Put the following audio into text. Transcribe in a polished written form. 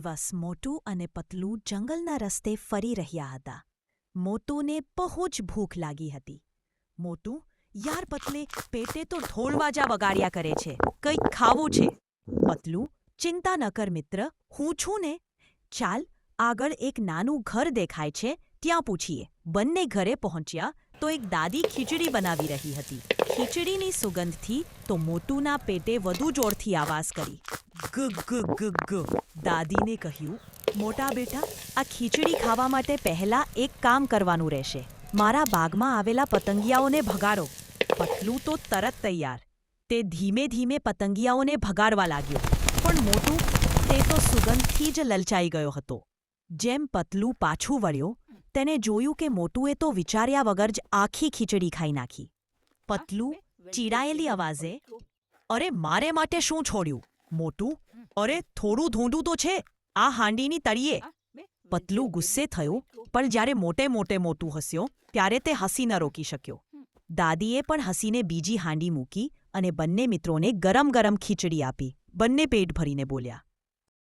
દિવસ મોટું અને પતલું જંગલના રસ્તે ફરી રહ્યા હતા. મોટુને બહુ જ ભૂખ લાગી હતી. મોટું, યાર પતલે, પેટે તો ઢોળવાજા બગાડ્યા કરે છે, કંઈક ખાવું છે. પતલું, ચિંતા ન કર મિત્ર, હું છું ને. ચાલ, આગળ એક નાનું ઘર દેખાય છે, ત્યાં પૂછીએ. બંને ઘરે પહોંચ્યા તો એક દાદી ખીચડી બનાવી રહી હતી. ખીચડીની સુગંધથી તો મોટુના પેટે વધુ જોરથી આવાજ કરી. ગ ગ ગ ગ. દાદીને કહ્યું, મોટા બેટા, આ ખીચડી ખાવા માટે પહેલાં એક કામ કરવાનું રહેશે. મારા બાગમાં આવેલા પતંગિયાઓને ભગાડો. પતલું તો તરત તૈયાર. તે ધીમે ધીમે પતંગિયાઓને ભગાડવા લાગ્યો. પણ મોટું, તે તો સુગંધથી જ લલચાઈ ગયો હતો. જેમ પતલું પાછું વળ્યો, તેને જોયું કે મોટુએ તો વિચાર્યા વગર જ આખી ખીચડી ખાઈ નાખી. પતલું ચીડાયેલી અવાજે, અરે મારે માટે શું છોડ્યું? મોટું, અરે થોડું ધૂંધું તો છે આ હાંડીની તળિયે. પતલું ગુસ્સે થયો, પણ જ્યારે મોટું હસ્યો ત્યારે તે હસી ન રોકી શક્યો. દાદીએ પણ હસીને બીજી હાંડી મૂકી અને બંને મિત્રોને ગરમ ગરમ ખીચડી આપી. બંને પેટ ભરીને બોલ્યા,